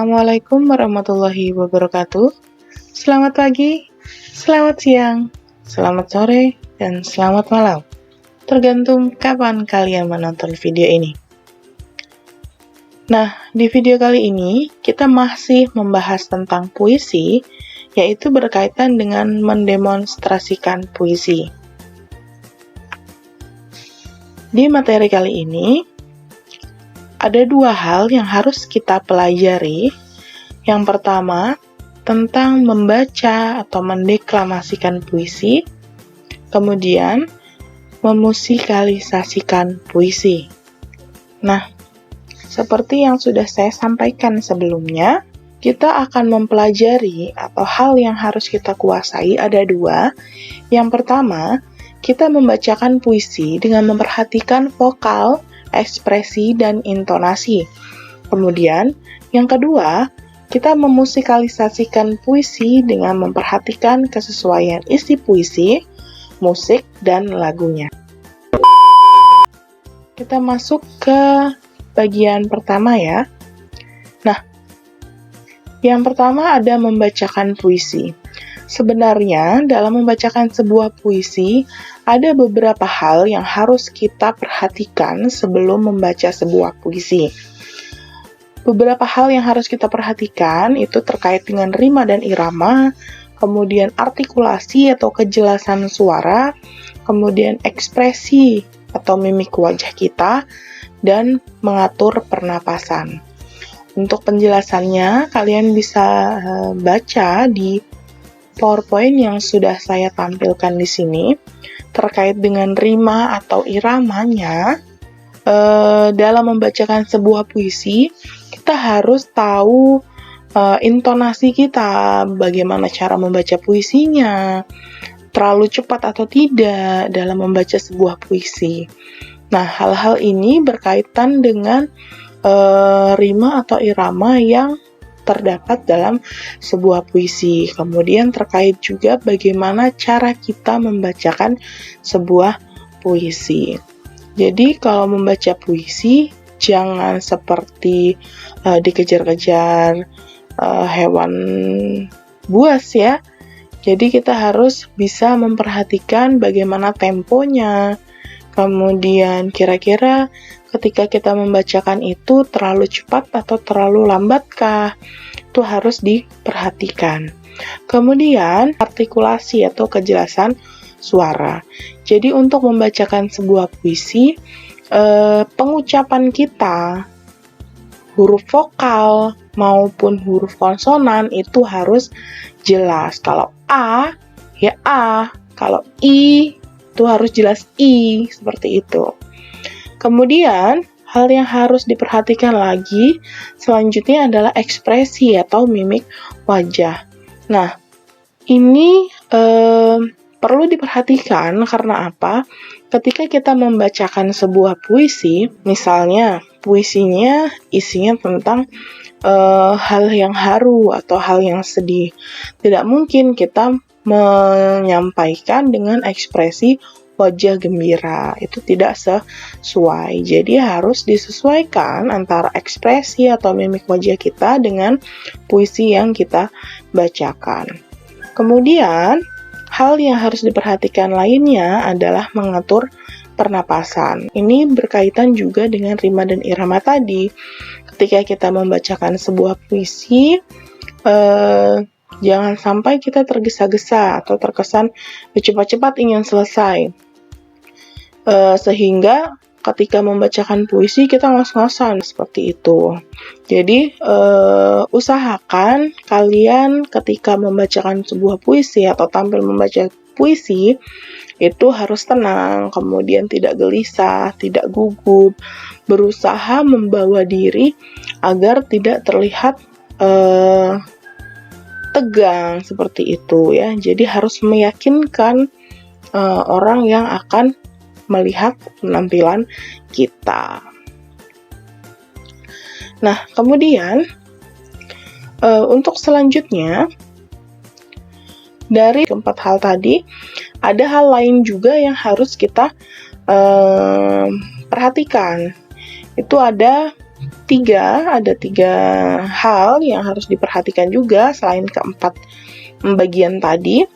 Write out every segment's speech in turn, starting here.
Assalamualaikum warahmatullahi wabarakatuh. Selamat pagi, selamat siang, selamat sore, dan selamat malam. Tergantung kapan kalian menonton video ini. Nah, di video kali ini kita masih membahas tentang puisi, yaitu berkaitan dengan mendemonstrasikan puisi. Di materi kali ini, ada dua hal yang harus kita pelajari. Yang pertama, tentang membaca atau mendeklamasikan puisi. Kemudian, memusikalisasikan puisi. Nah, seperti yang sudah saya sampaikan sebelumnya, kita akan mempelajari atau hal yang harus kita kuasai ada dua. Yang pertama, kita membacakan puisi dengan memperhatikan vokal, ekspresi, dan intonasi. Kemudian, yang kedua, kita memusikalisasikan puisi dengan memperhatikan kesesuaian isi puisi, musik, dan lagunya. Kita masuk ke bagian pertama ya. Nah, yang pertama ada membacakan puisi. Sebenarnya, dalam membacakan sebuah puisi, ada beberapa hal yang harus kita perhatikan sebelum membaca sebuah puisi. Beberapa hal yang harus kita perhatikan itu terkait dengan rima dan irama, kemudian artikulasi atau kejelasan suara, kemudian ekspresi atau mimik wajah kita, dan mengatur pernapasan. Untuk penjelasannya, kalian bisa baca di PowerPoint yang sudah saya tampilkan di sini terkait dengan rima atau iramanya. Dalam membacakan sebuah puisi, kita harus tahu intonasi kita, bagaimana cara membaca puisinya, terlalu cepat atau tidak dalam membaca sebuah puisi. Nah, hal-hal ini berkaitan dengan rima atau irama yang terdapat dalam sebuah puisi. Kemudian terkait juga bagaimana cara kita membacakan sebuah puisi. Jadi kalau membaca puisi jangan seperti dikejar-kejar hewan buas ya. Jadi kita harus bisa memperhatikan bagaimana temponya. Kemudian kira-kira ketika kita membacakan itu terlalu cepat atau terlalu lambatkah? Itu harus diperhatikan. Kemudian artikulasi atau kejelasan suara. Jadi untuk membacakan sebuah puisi, pengucapan kita, huruf vokal maupun huruf konsonan itu harus jelas. Kalau A, ya A. Kalau I, itu harus jelas I, seperti itu. Kemudian, hal yang harus diperhatikan lagi selanjutnya adalah ekspresi atau mimik wajah. Nah, ini perlu diperhatikan karena apa? Ketika kita membacakan sebuah puisi, misalnya puisinya isinya tentang hal yang haru atau hal yang sedih, tidak mungkin kita menyampaikan dengan ekspresi wajah gembira, itu tidak sesuai. Jadi harus disesuaikan antara ekspresi atau mimik wajah kita dengan puisi yang kita bacakan. Kemudian, hal yang harus diperhatikan lainnya adalah mengatur pernapasan. Ini berkaitan juga dengan rima dan irama tadi. Ketika kita membacakan sebuah puisi, jangan sampai kita tergesa-gesa atau terkesan cepat-cepat ingin selesai. Sehingga ketika membacakan puisi kita ngos-ngosan seperti itu. Jadi usahakan kalian ketika membacakan sebuah puisi atau tampil membaca puisi itu harus tenang, kemudian tidak gelisah, tidak gugup, berusaha membawa diri agar tidak terlihat tegang seperti itu ya. Jadi harus meyakinkan orang yang akan melihat penampilan kita. Nah, kemudian untuk selanjutnya dari keempat hal tadi, ada hal lain juga yang harus kita perhatikan. Itu ada ada tiga hal yang harus diperhatikan juga selain keempat bagian tadi.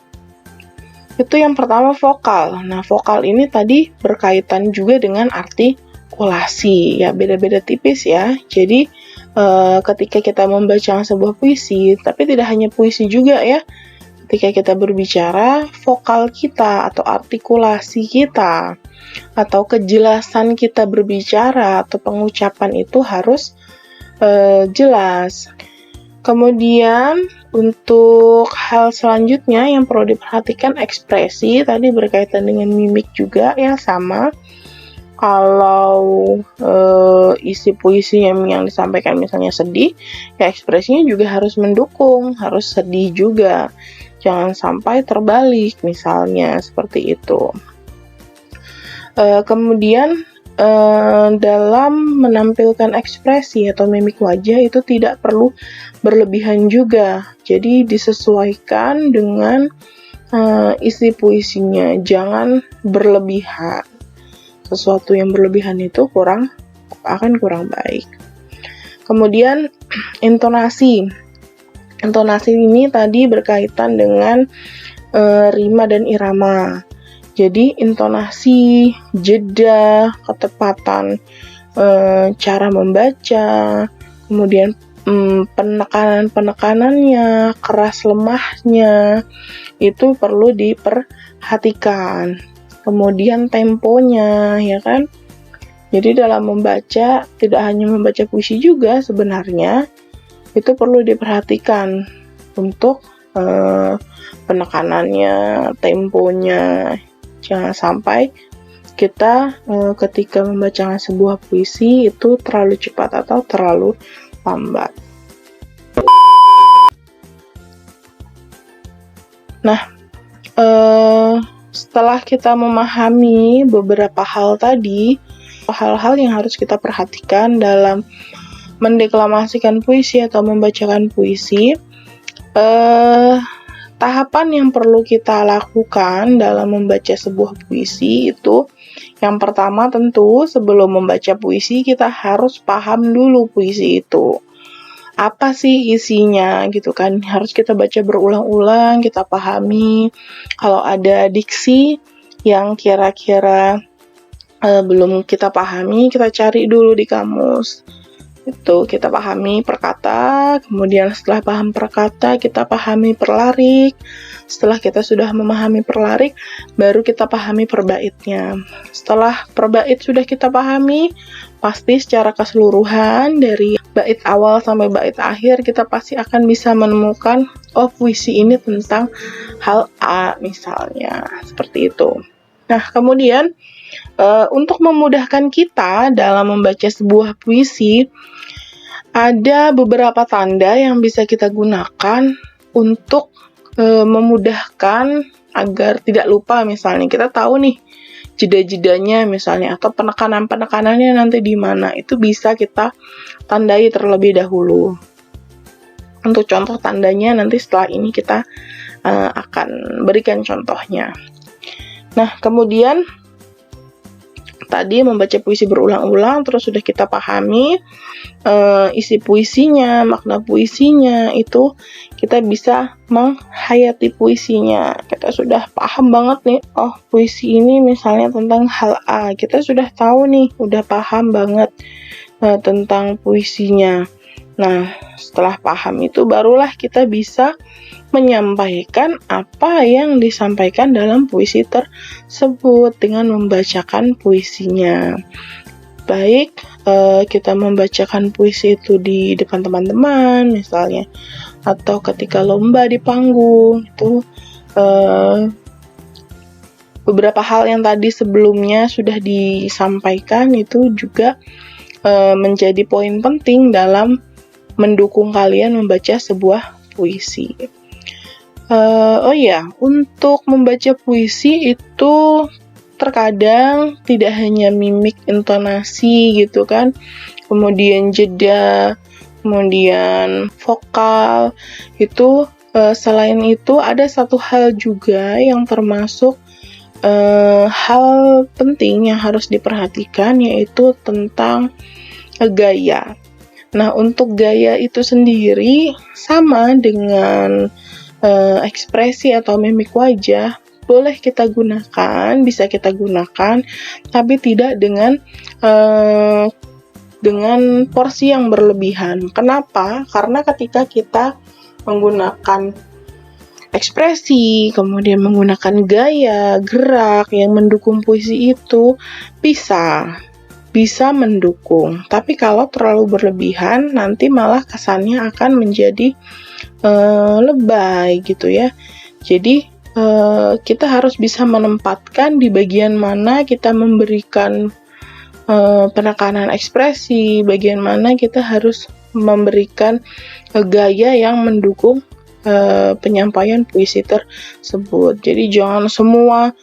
Itu yang pertama vokal. Nah, vokal ini tadi berkaitan juga dengan artikulasi. Ya, beda-beda tipis ya. Jadi, ketika kita membaca sebuah puisi, tapi tidak hanya puisi juga ya. Ketika kita berbicara, vokal kita atau artikulasi kita atau kejelasan kita berbicara atau pengucapan itu harus jelas. Kemudian untuk hal selanjutnya yang perlu diperhatikan ekspresi, tadi berkaitan dengan mimik juga ya, sama. Kalau isi puisinya yang disampaikan misalnya sedih, ya ekspresinya juga harus mendukung, harus sedih juga. Jangan sampai terbalik misalnya, seperti itu. Kemudian dalam menampilkan ekspresi atau mimik wajah itu tidak perlu berlebihan juga. Jadi disesuaikan dengan isi puisinya, jangan berlebihan. Sesuatu yang berlebihan itu akan kurang baik. Kemudian intonasi. Intonasi ini tadi berkaitan dengan rima dan irama. Jadi intonasi, jeda, ketepatan cara membaca, kemudian penekanan-penekanannya, keras lemahnya, itu perlu diperhatikan. Kemudian temponya, ya kan? Jadi dalam membaca, tidak hanya membaca puisi juga sebenarnya, itu perlu diperhatikan untuk penekanannya, temponya. Jangan sampai kita ketika membaca sebuah puisi itu terlalu cepat atau terlalu lambat. Nah, setelah kita memahami beberapa hal tadi, hal-hal yang harus kita perhatikan dalam mendeklamasikan puisi atau membacakan puisi, tahapan yang perlu kita lakukan dalam membaca sebuah puisi itu, yang pertama tentu sebelum membaca puisi kita harus paham dulu puisi itu. Apa sih isinya gitu kan, harus kita baca berulang-ulang, kita pahami. Kalau ada diksi yang kira-kira belum kita pahami, kita cari dulu di kamus. Itu kita pahami perkata, kemudian setelah paham perkata kita pahami perlarik. Setelah kita sudah memahami perlarik, baru kita pahami perbaitnya. Setelah perbait sudah kita pahami, pasti secara keseluruhan dari bait awal sampai bait akhir kita pasti akan bisa menemukan, oh puisi ini tentang hal A misalnya, seperti itu. Nah, kemudian untuk memudahkan kita dalam membaca sebuah puisi, ada beberapa tanda yang bisa kita gunakan untuk memudahkan agar tidak lupa. Misalnya kita tahu nih jeda-jedanya misalnya, atau penekanan-penekanannya nanti di mana, itu bisa kita tandai terlebih dahulu. Untuk contoh tandanya nanti setelah ini kita akan berikan contohnya. Nah, kemudian tadi membaca puisi berulang-ulang, terus sudah kita pahami isi puisinya, makna puisinya, itu kita bisa menghayati puisinya. Kita sudah paham banget nih, oh puisi ini misalnya tentang hal A, kita sudah tahu nih, udah paham banget tentang puisinya. Nah, setelah paham itu barulah kita bisa menyampaikan apa yang disampaikan dalam puisi tersebut dengan membacakan puisinya. Baik kita membacakan puisi itu di depan teman-teman misalnya, atau ketika lomba di panggung, itu beberapa hal yang tadi sebelumnya sudah disampaikan itu juga menjadi poin penting dalam mendukung kalian membaca sebuah puisi. Untuk membaca puisi itu terkadang tidak hanya mimik, intonasi gitu kan, kemudian jeda, kemudian vokal, itu selain itu ada satu hal juga yang termasuk hal penting yang harus diperhatikan, yaitu tentang gaya. Nah, untuk gaya itu sendiri sama dengan ekspresi atau mimik wajah, boleh kita gunakan, bisa kita gunakan, tapi tidak dengan porsi yang berlebihan. Kenapa? Karena ketika kita menggunakan ekspresi, kemudian menggunakan gaya, gerak yang mendukung puisi itu bisa mendukung. Tapi kalau terlalu berlebihan, nanti malah kesannya akan menjadi lebay gitu ya. Jadi kita harus bisa menempatkan di bagian mana kita memberikan penekanan ekspresi, bagian mana kita harus memberikan gaya yang mendukung penyampaian puisi tersebut. Jadi jangan semua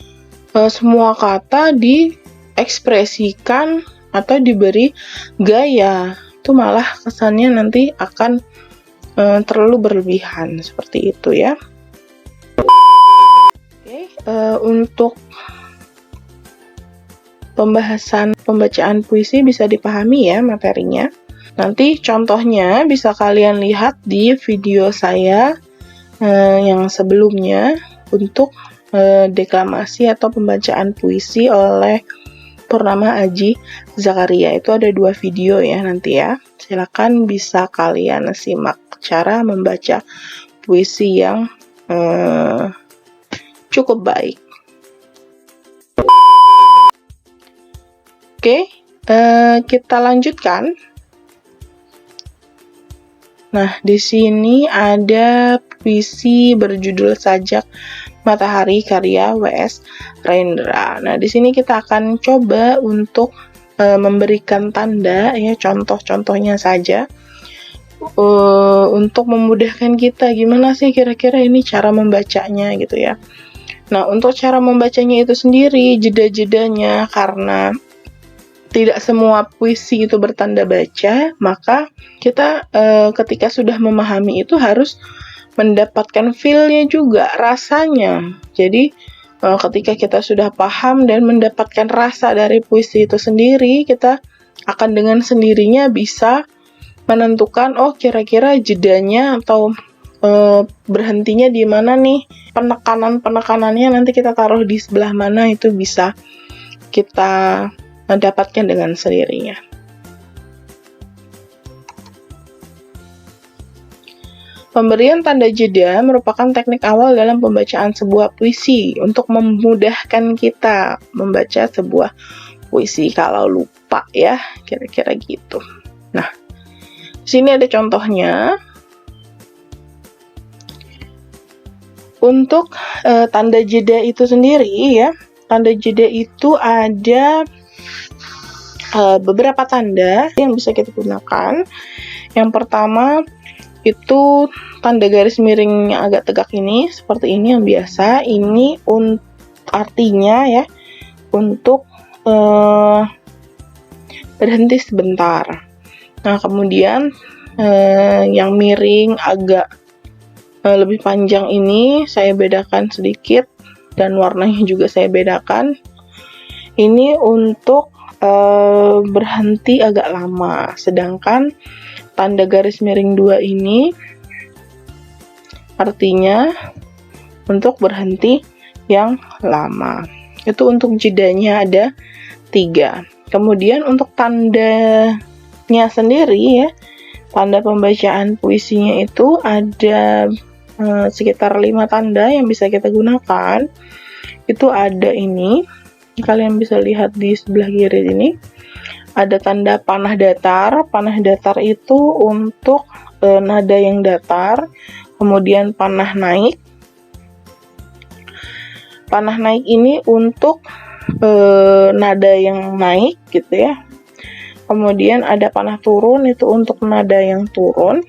kata diekspresikan atau diberi gaya, itu malah kesannya nanti akan terlalu berlebihan seperti itu ya. Oke, untuk pembacaan puisi bisa dipahami ya materinya. Nanti contohnya bisa kalian lihat di video saya yang sebelumnya untuk deklamasi atau pembacaan puisi oleh Purnama Aji Zakaria. Itu ada 2 video ya nanti ya. Silakan bisa kalian simak cara membaca puisi yang cukup baik. Oke, kita lanjutkan. Nah, di sini ada puisi berjudul Sajak Matahari karya W.S. Rendra. Nah, di sini kita akan coba untuk memberikan tanda ya, contoh-contohnya saja untuk memudahkan kita gimana sih kira-kira ini cara membacanya gitu ya. Nah, untuk cara membacanya itu sendiri, jeda-jedanya karena tidak semua puisi itu bertanda baca, maka kita ketika sudah memahami itu harus mendapatkan feel-nya juga, rasanya. Jadi ketika kita sudah paham dan mendapatkan rasa dari puisi itu sendiri, kita akan dengan sendirinya bisa menentukan oh kira-kira jedanya atau berhentinya di mana nih, penekanannya nanti kita taruh di sebelah mana, itu bisa kita mendapatkan dengan sendirinya. Pemberian tanda jeda merupakan teknik awal dalam pembacaan sebuah puisi untuk memudahkan kita membaca sebuah puisi kalau lupa ya, kira-kira gitu. Nah, di sini ada contohnya. Untuk tanda jeda itu sendiri ya, tanda jeda itu ada beberapa tanda yang bisa kita gunakan. Yang pertama itu tanda garis miring yang agak tegak ini, seperti ini yang biasa. Ini artinya ya untuk berhenti sebentar. Nah, kemudian yang miring agak lebih panjang ini saya bedakan sedikit dan warnanya juga saya bedakan. Ini untuk berhenti agak lama, sedangkan tanda garis miring 2 ini artinya untuk berhenti yang lama. Itu untuk jedanya ada 3. Kemudian untuk tandanya sendiri ya, tanda pembacaan puisinya itu ada sekitar 5 tanda yang bisa kita gunakan. Itu ada ini, kalian bisa lihat di sebelah kiri ini, ada tanda panah datar. Panah datar itu untuk nada yang datar. Kemudian panah naik. Panah naik ini untuk nada yang naik gitu ya. Kemudian ada panah turun, itu untuk nada yang turun.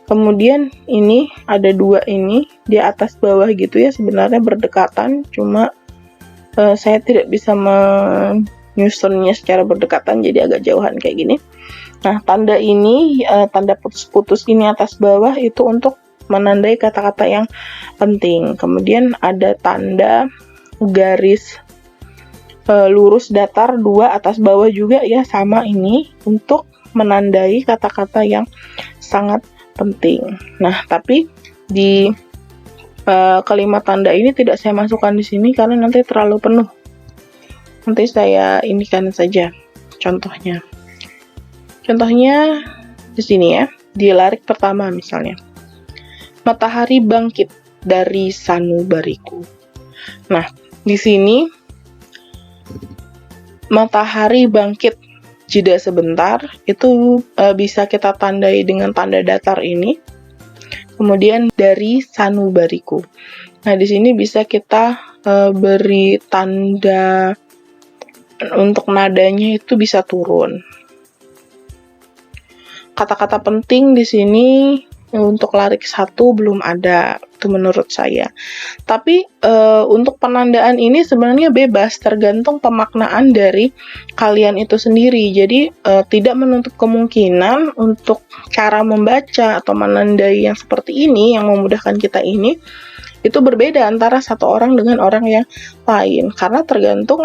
Kemudian ini ada 2 ini di atas bawah gitu ya, sebenarnya berdekatan, cuma saya tidak bisa menyusunnya secara berdekatan, jadi agak jauhan kayak gini. Nah, tanda ini, tanda putus-putus ini atas bawah itu untuk menandai kata-kata yang penting. Kemudian ada tanda garis lurus datar 2 atas bawah juga ya, sama ini untuk menandai kata-kata yang sangat penting. Nah, tapi di kalimat tanda ini tidak saya masukkan di sini karena nanti terlalu penuh. Nanti saya inikan saja contohnya. Contohnya di sini ya, di larik pertama misalnya. Matahari bangkit dari sanubariku. Nah, di sini matahari bangkit, jeda sebentar, itu bisa kita tandai dengan tanda datar ini. Kemudian dari sanubariku. Nah, di sini bisa kita beri tanda untuk nadanya itu bisa turun. Kata-kata penting di sini untuk larik 1 belum ada, itu menurut saya. Tapi untuk penandaan ini sebenarnya bebas, tergantung pemaknaan dari kalian itu sendiri. Jadi tidak menutup kemungkinan untuk cara membaca atau menandai yang seperti ini, yang memudahkan kita ini, itu berbeda antara satu orang dengan orang yang lain. Karena tergantung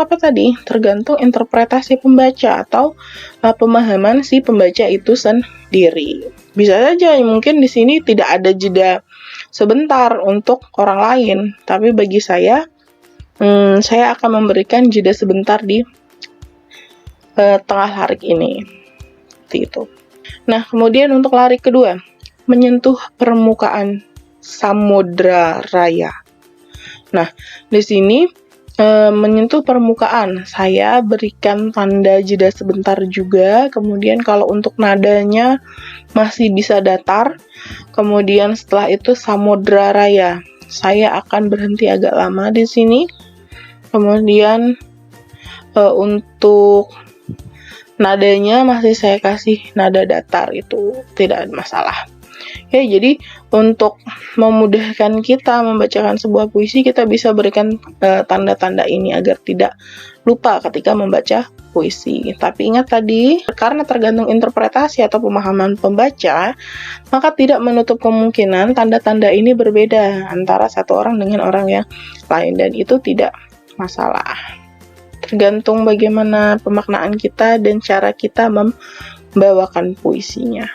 tergantung interpretasi pembaca atau pemahaman si pembaca itu sendiri. Bisa saja mungkin di sini tidak ada jeda sebentar untuk orang lain, tapi bagi saya akan memberikan jeda sebentar di tengah larik ini. Seperti itu. Nah, kemudian untuk larik kedua, menyentuh permukaan samudra raya. Nah, di sini menyentuh permukaan, saya berikan tanda jeda sebentar juga. Kemudian kalau untuk nadanya masih bisa datar, kemudian setelah itu samudra raya, saya akan berhenti agak lama di sini. Kemudian untuk nadanya masih saya kasih nada datar, itu tidak ada masalah. Ya, jadi untuk memudahkan kita membacakan sebuah puisi, kita bisa berikan tanda-tanda ini agar tidak lupa ketika membaca puisi. Tapi ingat tadi, karena tergantung interpretasi atau pemahaman pembaca, maka tidak menutup kemungkinan tanda-tanda ini berbeda antara satu orang dengan orang yang lain, dan itu tidak masalah. Tergantung bagaimana pemaknaan kita dan cara kita membawakan puisinya.